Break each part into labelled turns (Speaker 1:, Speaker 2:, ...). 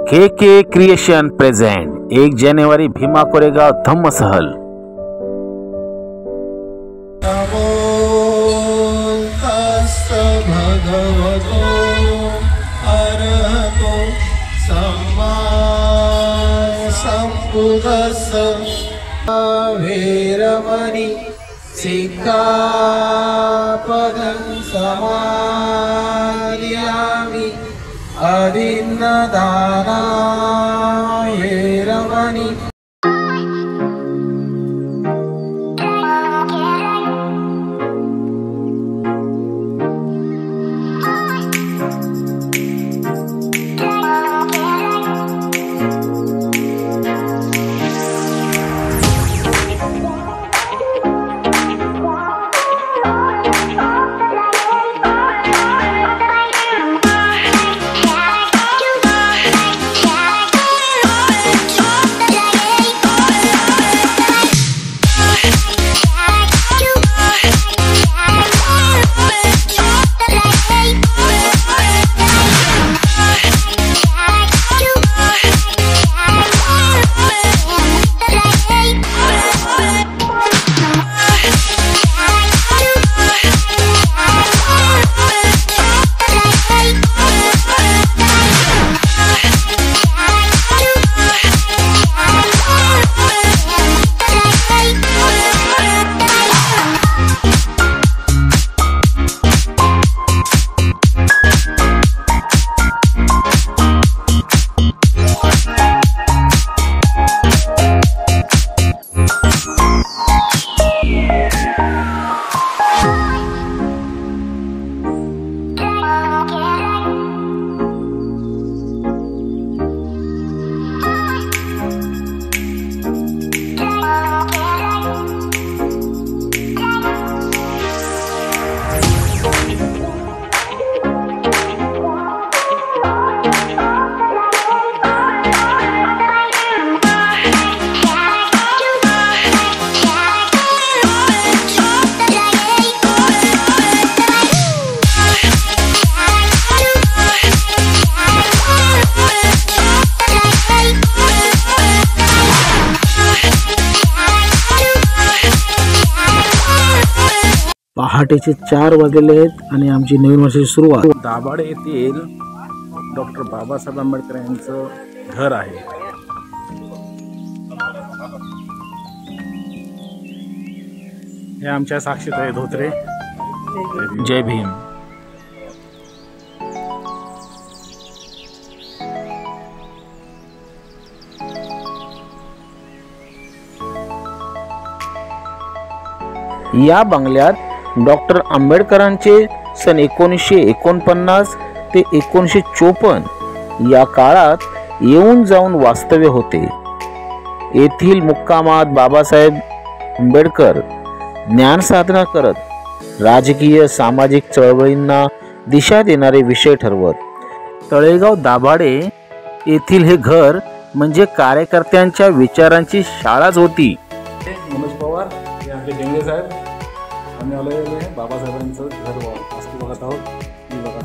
Speaker 1: के creation present 1 जानेवारी भीमा कोरेगाव धम्म सहल।
Speaker 2: नमो तस्स भगवतो अरहतो सम्मा सम्बुद्धस्स। वेरमणि सिक्खापदं समादयामि अदिन्नदाना वेरमणि।
Speaker 3: पहाटेचे 4 वाजलेले आहेत आणि आमची नवीन वर्षाची सुरुवात। दाभाडे येथील डॉक्टर बाबासाहेब आंबेडकर यांचं घर आहे। हे आमच्या साक्षीताई धोत्रे। जय भीम। या बंगल्यात डॉक्टर आंबेडकरांचे सन 1949 ते 1954 या काळात येऊन जाऊन वास्तव्य होते। येथील मुक्कामात बाबासाहेब आंबेडकर ज्ञान साधना करत राजकीय सामाजिक चळवळींना दिशा देणारे विषय ठरवत। तळेगाव दाभाडे येथील हे घर म्हणजे कार्यकर्त्यांच्या विचारांची शाळाच होती। मनोज पवार हे आमचे डेंगळे साहेब। आम्ही आलेलो आहे बाबासाहेबांचं घर वास्तू बघत आहोत। मी बघा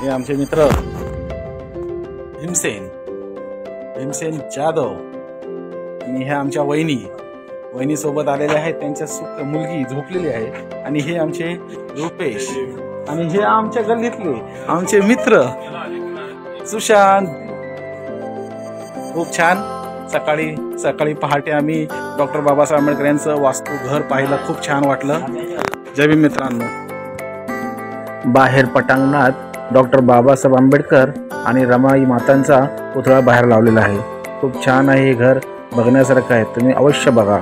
Speaker 3: हे आमचे मित्र भीमसेन जाधव आणि हे आमच्या वहिनी सोबत आलेले आहेत। त्यांच्या मुलगी झोपलेली आहे। आणि हे आमचे रुपेश आणि हे आमच्या गल्लीतले आमचे मित्र सुशांत। खूप छान। सकाळी पहाटे आम्ही डॉक्टर बाबासाहेब आंबेडकर यांचं वास्तू घर पाहिलं। खूप छान वाटलं। जय भीम मित्रांनो। बाहेर पटांगणात डॉक्टर बाबासाहेब आंबेडकर आणि रमाई मातांचा पुतळा बाहेर लावलेला आहे। खूप छान आहे हे घर, बघण्यासारखं आहे। तुम्ही अवश्य बघा।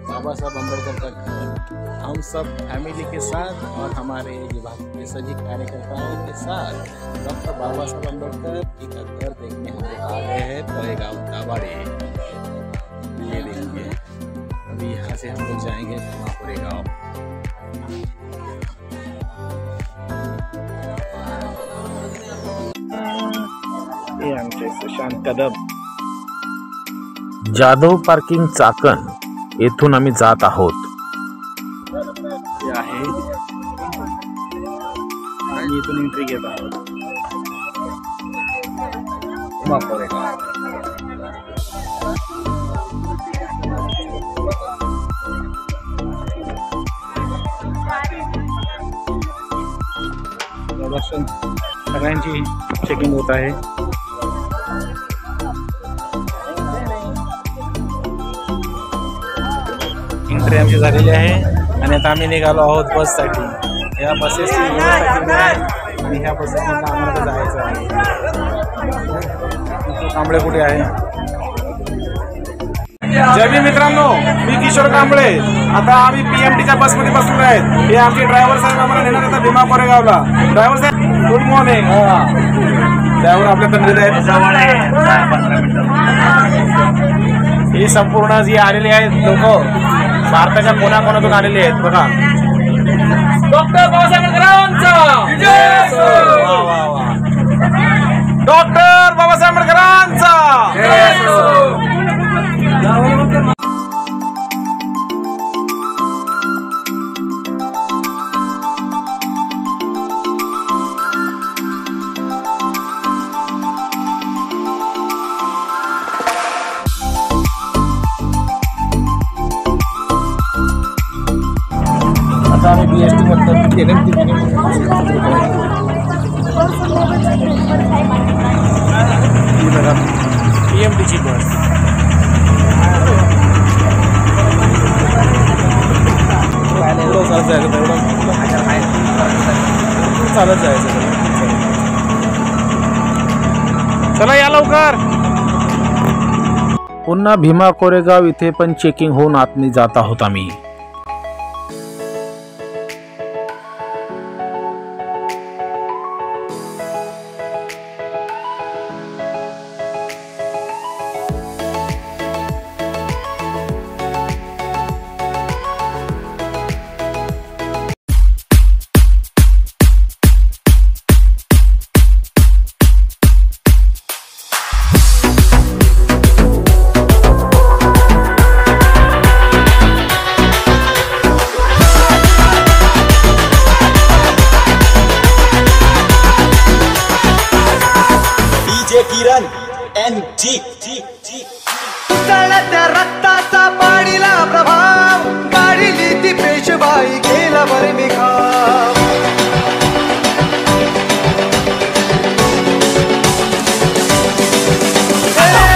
Speaker 3: बाबा साहब अम्बेडकर का घर। हम सब फैमिली के साथ और हमारे विभाग के सभी कार्यकर्ताओं के साथ डॉक्टर बाबा साहब अम्बेडकर जी का घर देखने हम आ गए हैं तळेगाव दाभाडे। ये देखिए अभी यहाँ से हम लोग जाएंगे भीमा कोरेगाव।
Speaker 4: हे आमचे सुशांत कदम.
Speaker 1: जाधव पार्किंग चाकण येथून आम्ही जात आहोत.
Speaker 4: हे आहे आणि इथून एंट्री घेत आहोत. सगळ्यांची चेकिंग होत आहे. एंट्री आमची झालेली आहे आणि आता आम्ही निघालो आहोत बससाठी. या बसेसची व्यवस्था केली आहे आणि ह्या बसेसमधून आम्हाला जायचं आहे. कांबळे कुठे आहे? जय भीम मित्रांनो, मी किशोर कांबळे. आता आम्ही PMTच्या बसमध्ये बसलो आहेत. हे आमचे ड्रायव्हर साहेब आम्हाला नेणार येतात भीमा कोरेगावला. ड्रायव्हर साहेब गुड मॉर्निंग. ड्रायव्हर आपल्या तंद्रीत आहेत. ही संपूर्ण जी आलेली आहेत लोक भारताच्या कोणाकोणातून आलेली आहेत बघा. डॉक्टर बाबासाहेब आंबेडकरांचा डॉक्टर बाबासाहेब आंबेडकरांचा. आता आम्ही BST म्हणतात PMTची बस. चालत जायचं. चला या लवकर.
Speaker 1: पुन्हा भीमा कोरेगाव इथे पण चेकिंग होऊन आतमध्ये जात आहोत आम्ही.
Speaker 5: किरण NG.
Speaker 6: त्या रक्ताचा पाडीला प्रभाव काढिली ती पेशवाई गेला वर निघाव.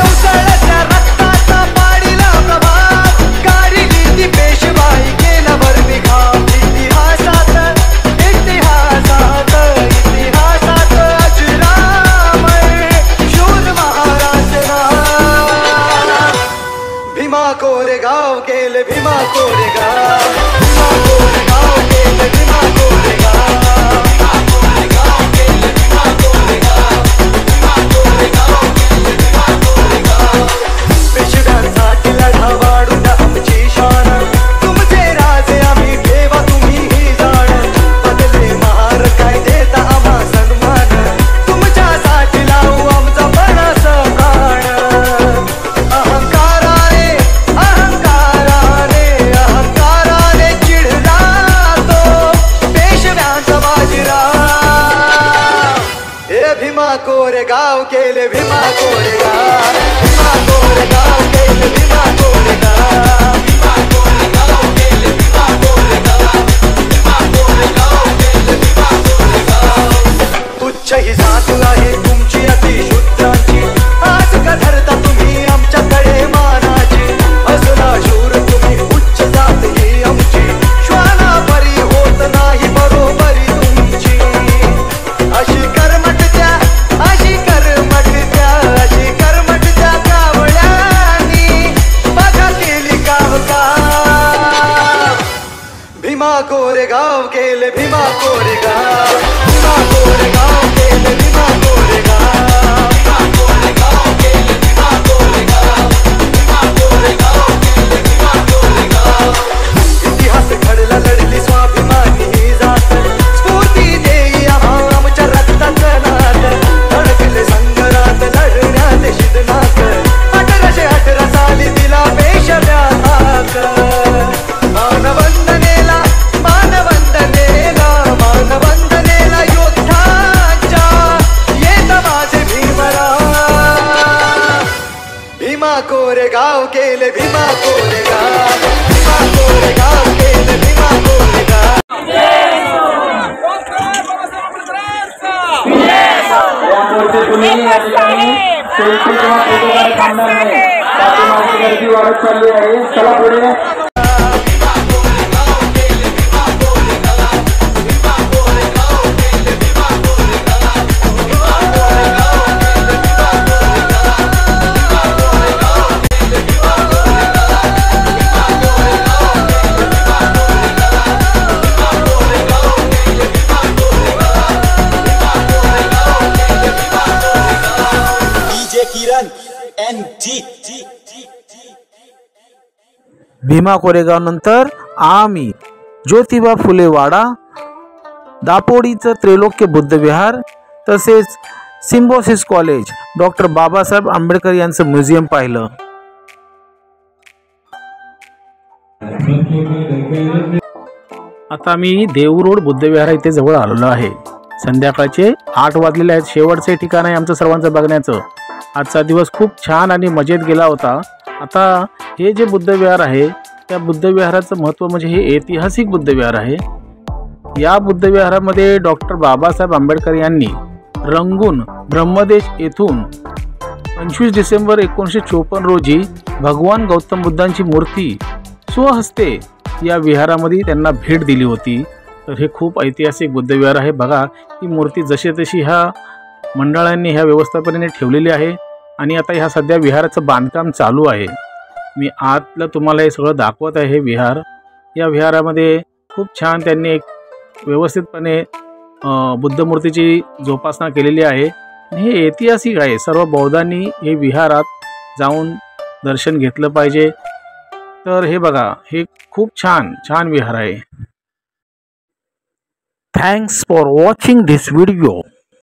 Speaker 6: उसळल्या रक्ताचा पाडीला प्रभाव काढिली ती पेशवाई गेला वर निघाव. इतिहासात अजरामर शूर महाराज भीमा कोरेगाव गेले. भीमा कोरेगाव, भीमा कोरेगाव गेले. भीमा कोरेगाव, भीमा कोरेगाव गेले. भीमा कोरेगाव, भीमा कोरेगाव गेले. भीमा कोरेगाव. पेशव्यांसाठी लढा वाढून आमची शान. तुमचे राजे आम्ही ठेवा तुम्ही ही जाण. बदले महार काय देता आम्हा सन्मान. तुमच्यासाठी लावू आमचा पणास प्राण. अहंकाराने अहंकाराने चिडला तो पेशव्यांचा बाजीराव. हे भीमा कोरेगाव केले. भीमा कोरेगाव, भीमा कोरेगाव केले. भीमा कोरेगाव, भीमा कोरेगाव केले. भीमा कोरेगाव, भीमा कोरेगाव केले. भीमा कोरेगाव. उच्च ही जात आहे तुमची अतिशूद्रांची. आज का धरता तुम्ही आमच्याकडे मानाची. असला शूर तुम्ही उच्च जात ही आमची. श्वाना परी होत नाही बरोबरी तुमची. अशी कर्मट त्या, अशी कर्मट त्या, अशी कर्मट त्या कावळ्यांनी बघा केली काम
Speaker 7: वर्षे तुम्ही या ठिकाणी सेल्फी किंवा फोटो काढ थांबणार नाही. पाठीमागे गर्दी वाढत चालली आहे. चला पुढे.
Speaker 5: किरण NG.
Speaker 3: भीमा कोरेगाव नंतर आम्ही ज्योतिबा फुले वाडा, दापोडीचं त्रैलोक्य बुद्ध विहार तसेच सिम्बॉसिस कॉलेज, डॉक्टर बाबासाहेब आंबेडकर यांचं म्युझियम पाहिलं. आता मी देऊ रोड बुद्ध विहार इथे जवळ आलेलो आहे. संध्याकाळचे 8 वाजलेले आहेत. शेवटचे ठिकाण आहे आमचं सर्वांचं बघण्याचं. आजचा दिवस खूप छान आणि मजेत गेला होता. आता हे जे बुद्ध विहार आहे त्या बुद्ध विहाराचं महत्त्व म्हणजे हे ऐतिहासिक बुद्ध विहार आहे. या बुद्ध विहारामध्ये डॉक्टर बाबासाहेब आंबेडकर यांनी रंगून ब्रह्मदेश येथून 25 डिसेंबर 1954 रोजी भगवान गौतम बुद्धांची मूर्ती स्वहस्ते या विहारामध्ये त्यांना भेट दिली होती. तर हे खूप ऐतिहासिक बुद्ध विहार आहे. बघा ही मूर्ती जशी तशी ह्या मंडळांनी ह्या व्यवस्थापनेने ठेवलेली आहे आणि आता ह्या सध्या विहाराचं बांधकाम चालू आहे. मी आतलं तुम्हाला हे सगळं दाखवत आहे. हे विहार, या विहारामध्ये खूप छान त्यांनी एक व्यवस्थितपणे बुद्ध मूर्तीची जोपासना केलेली आहे. हे ऐतिहासिक आहे. सर्व बौद्धांनी हे विहारात जाऊन दर्शन घेतलं पाहिजे. तर हे बघा, हे खूप छान विहार आहे. Thanks for watching this video.